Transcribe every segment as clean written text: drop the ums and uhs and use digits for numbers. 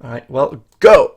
Alright, well, go!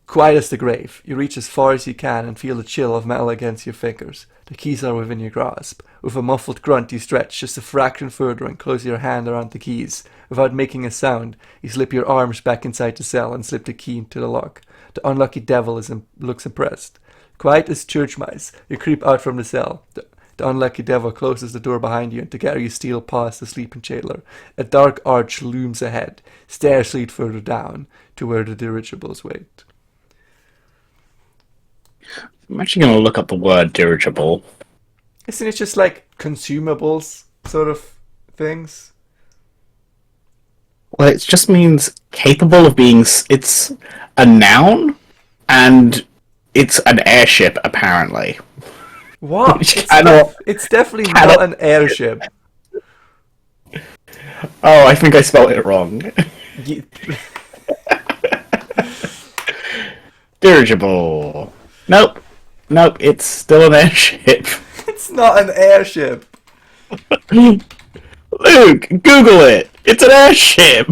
Quiet as the grave, you reach as far as you can and feel the chill of metal against your fingers. The keys are within your grasp. With a muffled grunt, you stretch just a fraction further and close your hand around the keys. Without making a sound, you slip your arms back inside the cell and slip the key into the lock. The unlucky devil looks impressed. Quiet as church mice, you creep out from the cell. The unlucky devil closes the door behind you, and together you steal past the sleeping jailer. A dark arch looms ahead. Stairs lead further down to where the dirigibles wait. I'm actually going to look up the word dirigible. Isn't it just like consumables sort of things? Well, it just means capable of being. It's a noun, and it's an airship, apparently. What? Which cannot. It's definitely not cannot. an airship. Oh, I think I spelled it wrong. Ye- Dirigible. Nope. Nope, it's still an airship. It's not an airship. Luke, Google it. It's an airship.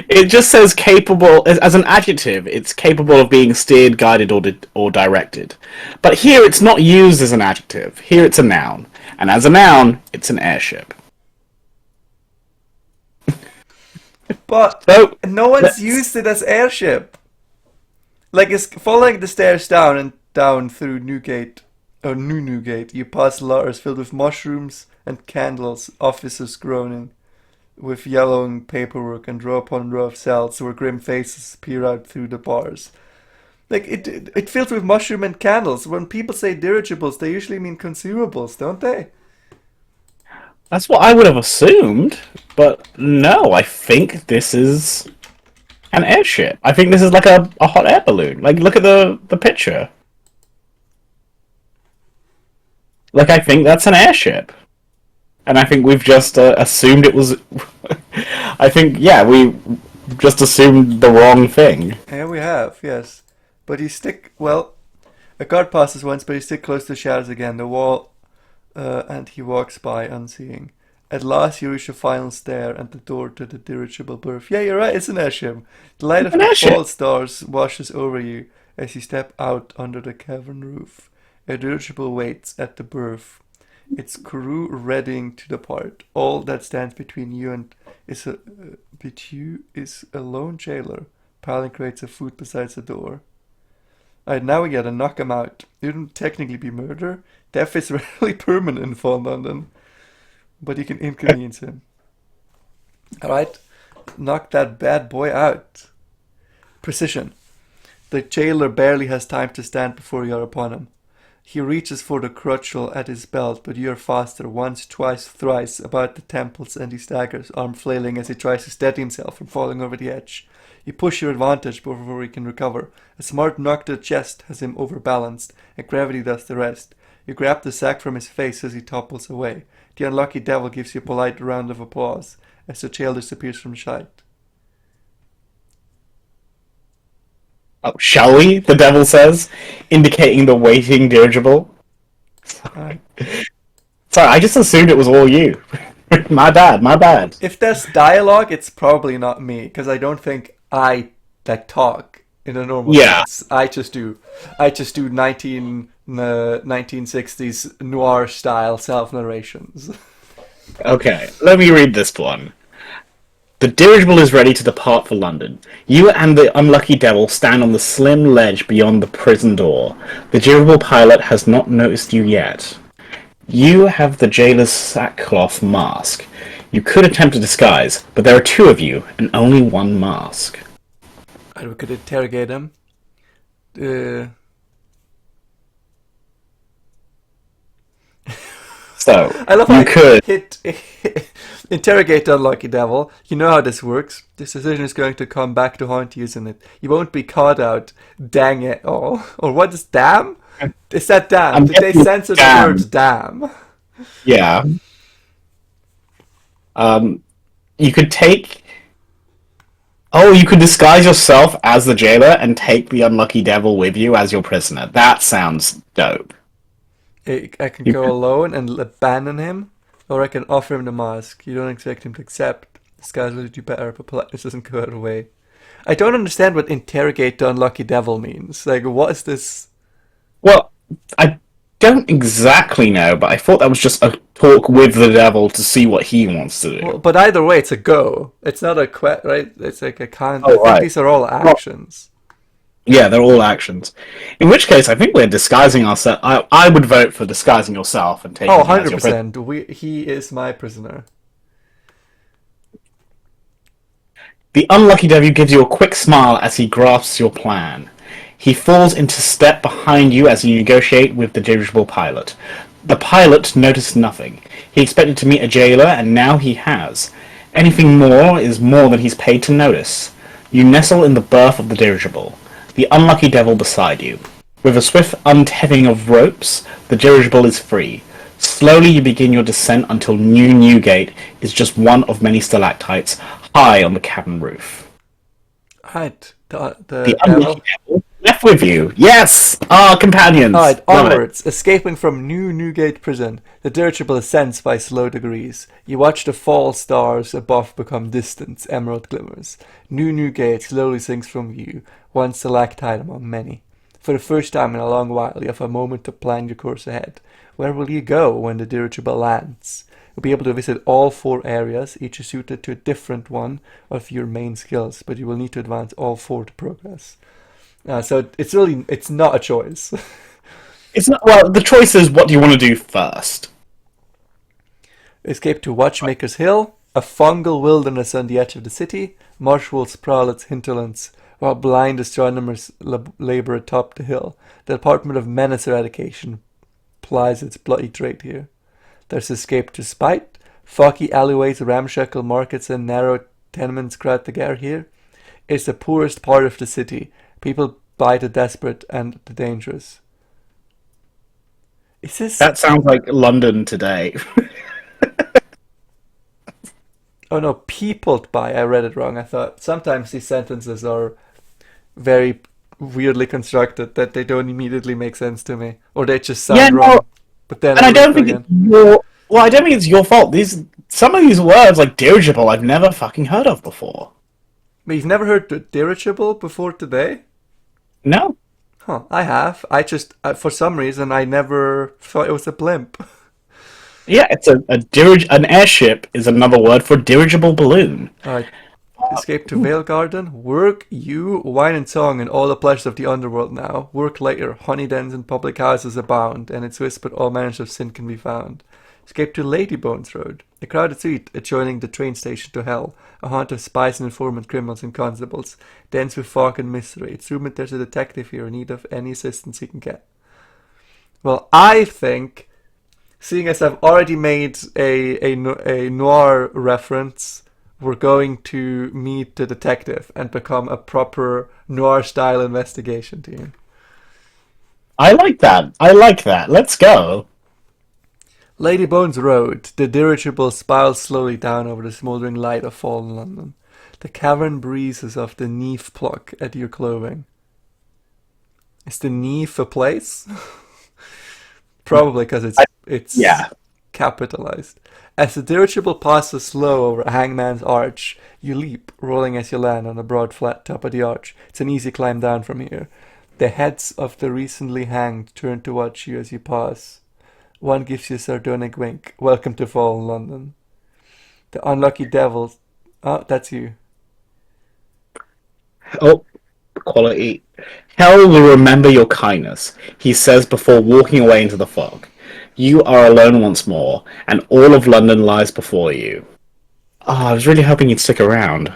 It just says capable as an adjective. It's capable of being steered, guided, or directed. But here, it's not used as an adjective. Here, it's a noun, and as a noun, it's an airship. But So no one's let's. used it as airship. Like it's following the stairs down and down through Newgate or New Newgate. You pass ladders filled with mushrooms and candles, officers groaning with yellowing paperwork, and row upon row of cells where grim faces peer out through the bars. Like it filled with mushroom and candles. When people say dirigibles, they usually mean consumables, don't they? That's what I would have assumed, but no. I think this is an airship. I think this is like a hot air balloon. Like, look at the picture. Like, I think that's an airship. And I think we've just assumed it was. I think, yeah, we just assumed the wrong thing. Yeah, we have, yes. But you stick, well, a guard passes once, but you stick close to the shadows again, the wall, and he walks by unseeing. At last you reach the final stair and the door to the dirigible berth. Yeah, you're right, it's an airship. The light of An the airship. fall stars washes over you as you step out under the cavern roof. A dirigible waits at the berth, its crew readying to depart. All that stands between you and is a lone jailer piling crates of food beside the door. Alright, now we gotta knock him out. It wouldn't technically be murder. Death is rarely permanent in Fall London, but you can inconvenience him. Alright, knock that bad boy out. Precision. The jailer barely has time to stand before you are upon him. He reaches for the crutchel at his belt, but you are faster, once, twice, thrice, about the temples, and he staggers, arm flailing as he tries to steady himself from falling over the edge. You push your advantage before he can recover. A smart knock to the chest has him overbalanced, and gravity does the rest. You grab the sack from his face as he topples away. The unlucky devil gives you a polite round of applause as the jail disappears from sight. Oh, shall we? The devil says, indicating the waiting dirigible. Alright. Sorry, I just assumed it was all you. My bad, my bad. If there's dialogue, it's probably not me, because I don't think I like talk in a normal Yeah. sense. I just do 1960s noir style self narrations. Okay, let me read this one. The dirigible is ready to depart for London. You and the unlucky devil stand on the slim ledge beyond the prison door. The dirigible pilot has not noticed you yet. You have the jailer's sackcloth mask. You could attempt a disguise, but there are two of you, and only one mask. And we could interrogate him. Uh, So, I love how you I could. hit interrogate the unlucky devil. You know how this works. This decision is going to come back to haunt you, isn't it? You won't be caught out. Dang it all. Or what is damn? Is that damn? I'm Did they guessing censor the damn. words damn? Yeah. You could take. Oh, you could disguise yourself as the jailer and take the unlucky devil with you as your prisoner. That sounds dope. I can You go could. alone and abandon him, or I can offer him the mask. You don't expect him to accept. Disguise will do better, but politeness doesn't go out of the way. I don't understand what interrogate the unlucky devil means. Like, what is this? Well, I don't exactly know, but I thought that was just a talk with the devil to see what he wants to Well, do. but either way, it's a go. It's not a right? It's like a con. I Oh, think right. these are all Well, actions. yeah, they're all actions. In which case, I think we're disguising ourselves. I would vote for disguising yourself and Oh, taking him as your prisoner. 100%. He is my prisoner. The unlucky devil gives you a quick smile as he grasps your plan. He falls into step behind you as you negotiate with the dirigible pilot. The pilot noticed nothing. He expected to meet a jailer, and now he has. Anything more is more than he's paid to notice. You nestle in the berth of the dirigible, the unlucky devil beside you. With a swift untethering of ropes, the dirigible is free. Slowly you begin your descent until New Newgate is just one of many stalactites high on the cabin roof. Right. The The unlucky devil. devil left with you. Yes! Our companions! Alright, Love it. onwards. Escaping from New Newgate Prison, the dirigible ascends by slow degrees. You watch the fall stars above become distant, emerald glimmers. New Newgate slowly sinks from view, one stalactite among many. For the first time in a long while, you have a moment to plan your course ahead. Where will you go when the dirigible lands? You'll be able to visit all 4 areas, each suited to a different one of your main skills, but you will need to advance all 4 to progress. So it's not a choice. It's not, well, the choice is what do you want to do first? Escape to Watchmaker's Hill, a fungal wilderness on the edge of the city. Marsh wolves prowl its hinterlands, while blind astronomers labor atop the hill. The Department of Menace Eradication plies its bloody trade here. There's escape to Spite. Foggy alleyways, ramshackle markets, and narrow tenements crowd together here. It's the poorest part of the city. People buy the desperate and the dangerous. Is this? That sounds like London today. Oh no, peopled by. I read it wrong. I thought sometimes these sentences are very weirdly constructed that they don't immediately make sense to me, or they just Yeah, sound no, wrong. But then and I I read don't them think it's again. your. Well, I don't think it's your fault. Some of these words, like dirigible, I've never fucking heard of before. But you've never heard the dirigible before today? No. Huh, I have. I just, for some reason, I never thought it was a blimp. Yeah, it's an airship is another word for dirigible balloon. Alright, escape to Vale Garden. Work, you, wine and song, and all the pleasures of the underworld now. Work later. Honey dens and public houses abound, and it's whispered all manners of sin can be found. Escape to Ladybones Road, a crowded street adjoining the train station to hell, a haunt of spies and informant criminals and constables, dense with fog and mystery. It's rumored there's a detective here in need of any assistance he can get. Well, I think, seeing as I've already made a noir reference, we're going to meet the detective and become a proper noir style investigation team. I like that. I like that. Let's go. Ladybones Road, the dirigible spirals slowly down over the smouldering light of fallen London. The cavern breezes of the Neath pluck at your clothing. Is the Neath a place? Probably because it's Yeah. capitalized. As the dirigible passes slow over a hangman's arch, you leap, rolling as you land on the broad flat top of the arch. It's an easy climb down from here. The heads of the recently hanged turn to watch you as you pass. One gives you a sardonic wink. Welcome to fallen London. The unlucky devil. Oh, that's you. Oh, quality. Hell will remember your kindness, he says before walking away into the fog. You are alone once more, and all of London lies before you. Oh, I was really hoping you'd stick around.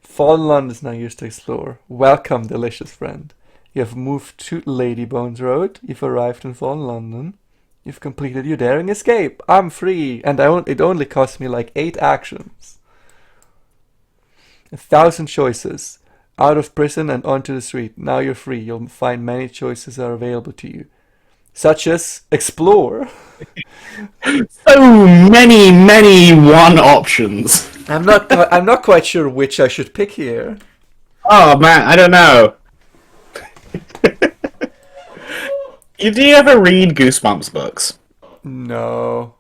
Fallen London is now yours to explore. Welcome, delicious friend. You have moved to Ladybones Road. You've arrived in fallen London. You've completed your daring escape. I'm free, and it only cost me like 8 actions. 1,000 choices. Out of prison and onto the street. Now you're free. You'll find many choices are available to you, such as explore. So many, many one options. I'm not quite sure which I should pick here. Oh man, I don't know. Do you ever read Goosebumps books? No.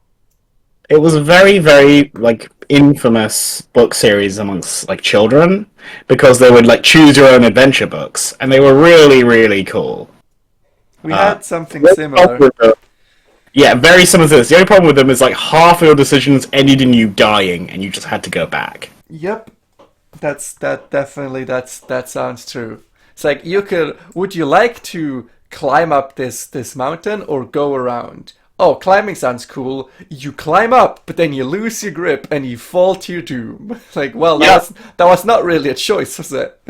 It was a very, very like infamous book series amongst like children because they would like choose your own adventure books, and they were really, really cool. We Uh, had something the only problem similar. with them- yeah, very similar to this. The only problem with them is like half of your decisions ended in you dying, and you just had to go back. Yep, that definitely that sounds true. It's like you could. Would you like to climb up this mountain or go around? Oh, climbing sounds cool. You climb up, but then you lose your grip and you fall to your doom. Like, well, Yeah, that was not really a choice, was it?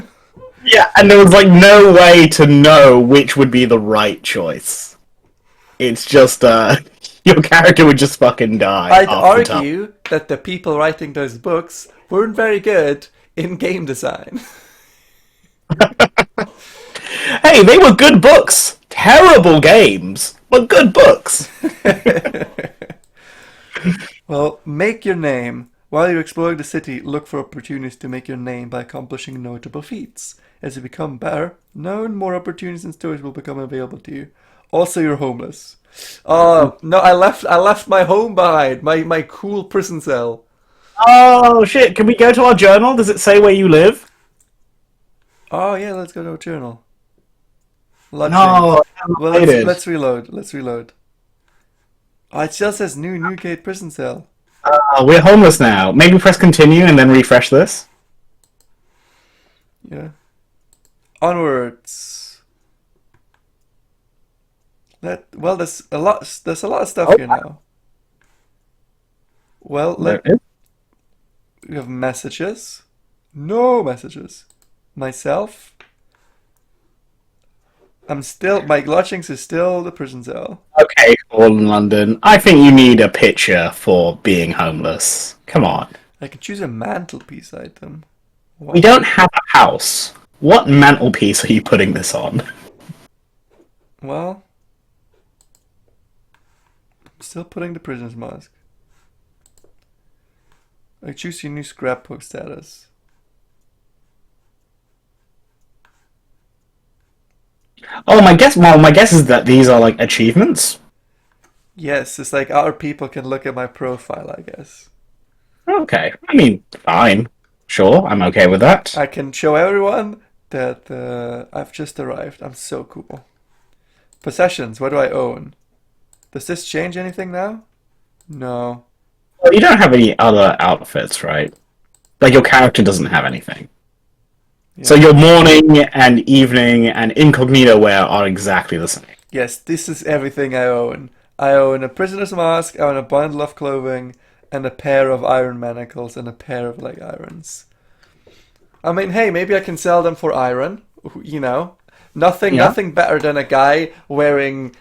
yeah, and there was like no way to know which would be the right choice. It's just your character would just fucking die I'd half the time. argue that the people writing those books weren't very good in game design. Hey, they were good books. Terrible games, but good books. Well, make your name. While you're exploring the city, look for opportunities to make your name by accomplishing notable feats. As you become better known, more opportunities and stories will become available to you. Also, you're homeless. Oh no, I left my home behind. My cool prison cell. Oh shit! Can we go to our journal? Does it say where you live? Oh yeah, let's go to a journal. Lodging. No, Well, I did. let's reload. Let's reload. Oh, it still says new Newgate prison cell. We're homeless now. Maybe press continue and then refresh this. Yeah. Onwards. There's a lot of stuff Oh, here now. Well, there it is. we have messages. No messages. Myself. My lodgings is still the prison cell. Okay, all in London. I think you need a picture for being homeless. Come on. I can choose a mantelpiece item. We What? don't have a house. What mantelpiece are you putting this on? Well, I'm still putting the prisoner's mask. I choose your new scrapbook status. Oh, my guess. Well, my guess is that these are like achievements. Yes, it's like other people can look at my profile, I guess. Okay, I mean, fine. Sure, I'm okay with that. I can show everyone that I've just arrived. I'm so cool. Possessions, what do I own? Does this change anything now? No. Well, you don't have any other outfits, right? Like your character doesn't have anything. So Yeah. your morning and evening and incognito wear are exactly the same. Yes, this is everything I own. I own a prisoner's mask, I own a bundle of clothing, and a pair of iron manacles and a pair of leg irons. I mean, hey, maybe I can sell them for iron. You know, Yeah. nothing better than a guy wearing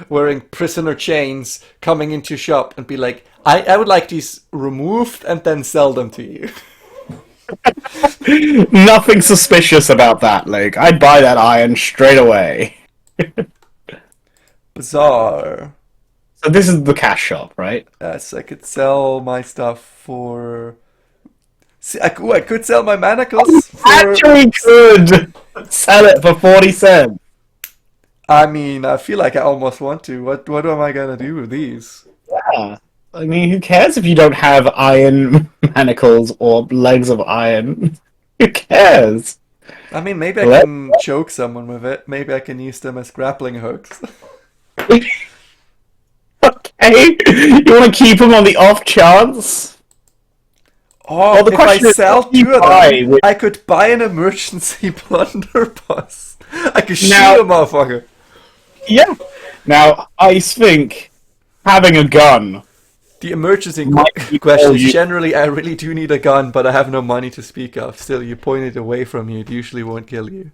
wearing prisoner chains coming into shop and be like, I would like these removed and then sell them to you. Nothing suspicious about that, Luke. I'd buy that iron straight away. Bizarre. So this is the cash shop, right? Yes, I could sell my stuff for. See, I could sell my manacles for. Actually could sell it for 40 cents. I mean, I feel like I almost want to. What am I gonna do with these? Yeah. I mean, who cares if you don't have iron manacles or legs of iron? Who cares? I mean, maybe I Let can choke someone with it. Maybe I can use them as grappling hooks. Okay. You want to keep them on the off chance? Oh, Well, the if I question is, sell what do you two of buy them, with... I could buy an emergency blunderbuss. I could shoot Now, a motherfucker. yeah. Now, I think having a gun The emergency might be question all is you... generally, I really do need a gun, but I have no money to speak of. Still, you point it away from you, it usually won't kill you.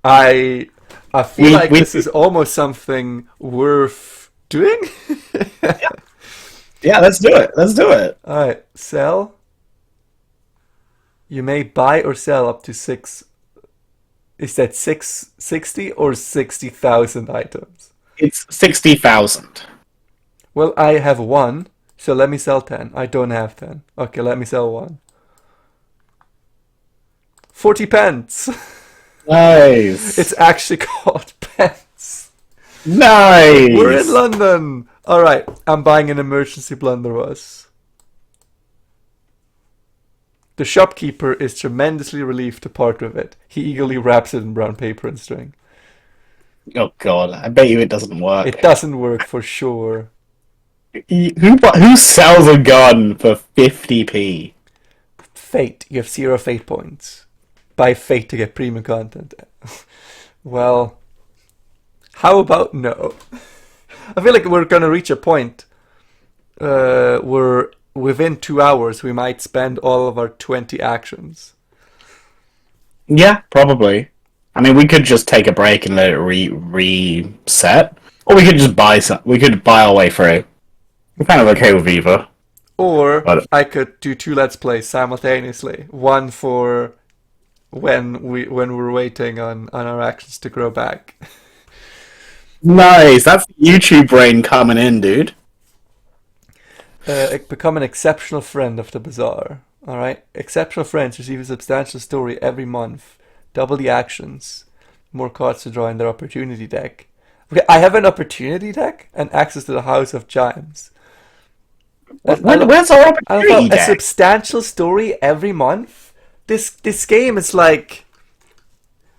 I I feel like We, this is almost something worth doing. yeah, let's do it. Let's do it. Alright, sell. You may buy or sell up to six. Is that 660 or 60,000 items? It's 60,000. Well, I have one, so let me sell 10. I don't have 10. Okay, let me sell one. 40 pence. Nice. It's actually called pence. We're in Nice. London. Alright, I'm buying an emergency blunderbuss. The shopkeeper is tremendously relieved to part with it. He eagerly wraps it in brown paper and string. Oh god, I bet you it doesn't work. It doesn't work for sure. Who sells a gun for 50p? Fate. You have 0 fate points. Buy fate to get premium content. Well, how about no? I feel like we're gonna reach a point where within 2 hours we might spend all of our 20 actions. Yeah, probably. I mean, we could just take a break and let it reset, or we could just buy some. We could buy our way through. I'm kind of okay with either. Or But I could do 2 let's plays simultaneously. One for when we're waiting on our actions to grow back. nice, that's YouTube brain coming in, dude. Become an exceptional friend of the bazaar. Alright? Exceptional friends receive a substantial story every month. Double the actions. More cards to draw in their opportunity deck. Okay, I have an opportunity deck and access to the House of Chimes. Where's our I opportunity don't know, a deck? substantial story every month? This game is like...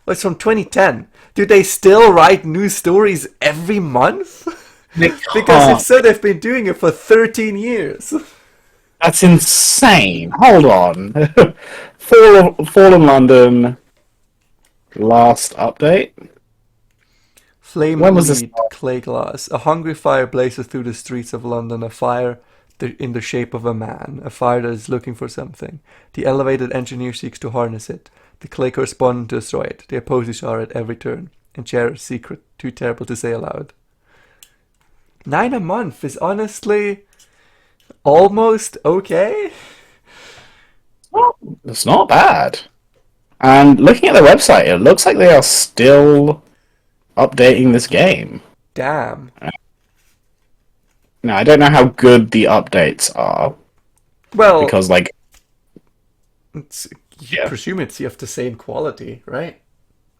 Well, it's from 2010. Do they still write new stories every month? Because if so, they've been doing it for 13 years. That's insane. Hold on. Fall in London. Last update. Flame When was this? lead, clay glass. A hungry fire blazes through the streets of London. A fire in the shape of a man. A fire that is looking for something. The elevated engineer seeks to harness it. The clay correspondent to destroy it. They oppose each other at every turn. And share a secret too terrible to say aloud. 9 a month is honestly almost okay. It's not bad. And looking at their website, it looks like they are still updating this game. Damn. Now, I don't know how good the updates are Well, because, like, it's, you yeah. presume it's of the same quality, right?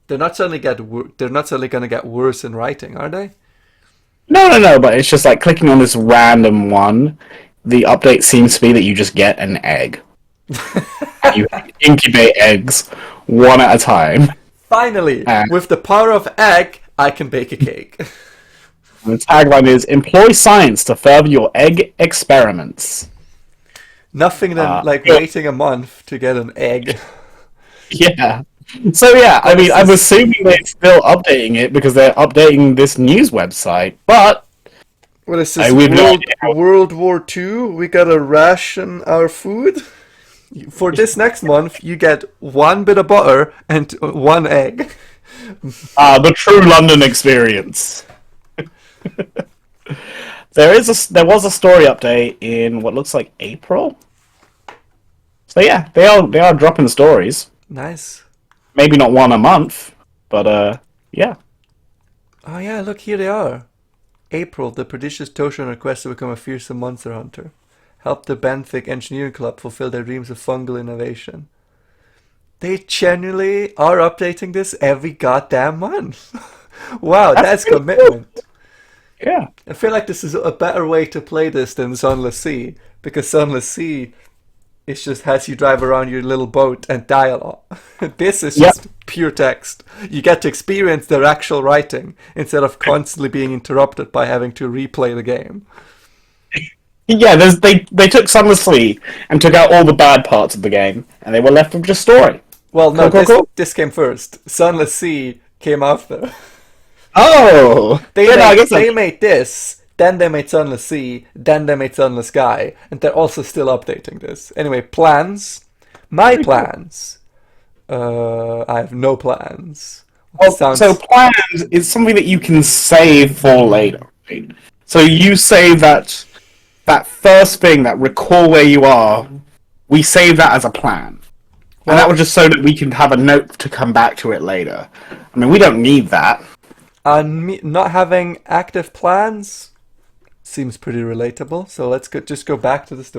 They're not suddenly going to get worse in writing, are they? No, but it's just like clicking on this random one. The update seems to be that you just get an egg. You incubate eggs one at a time. Finally, And with the power of egg, I can bake a cake. the tagline is employ science to further your egg experiments. Nothing than like yeah. waiting a month to get an egg. Yeah. So yeah, I What mean, is I'm this? assuming they're still updating it because they're updating this news website, but What is I this? would no idea how. World War II? We gotta ration our food? For this next month, you get 1 bit of butter and 1 egg. The true London experience. There was a story update in what looks like April. So yeah, they are dropping stories. Nice. Maybe not one a month, but yeah. Oh yeah, look, here they are. April, the prodigious Toshan requests to become a fearsome monster hunter. Help the Benthic Engineering Club fulfill their dreams of fungal innovation. They genuinely are updating this every goddamn month. Wow, that's pretty commitment. cool. Yeah. I feel like this is a better way to play this than Sunless Sea, because Sunless Sea it just has you drive around your little boat and die a lot. This is Yep. just pure text. You get to experience their actual writing instead of constantly being interrupted by having to replay the game. Yeah, they took Sunless Sea and took out all the bad parts of the game, and they were left with just story. Well, no, Cool. this came first. Sunless Sea came after. Oh! Yeah, no, I guess They made this, then they made Sunless Sea, then they made Sunless Sky, and they're also still updating this. Anyway, plans. My plans. I have no plans. Well, Sounds so plans is something that you can save for later. Right? So you save that first thing, that recall where you are. We save that as a plan, and that was just so that we can have a note to come back to it later. I mean, we don't need that. and not having active plans seems pretty relatable. So let's just go back to the story.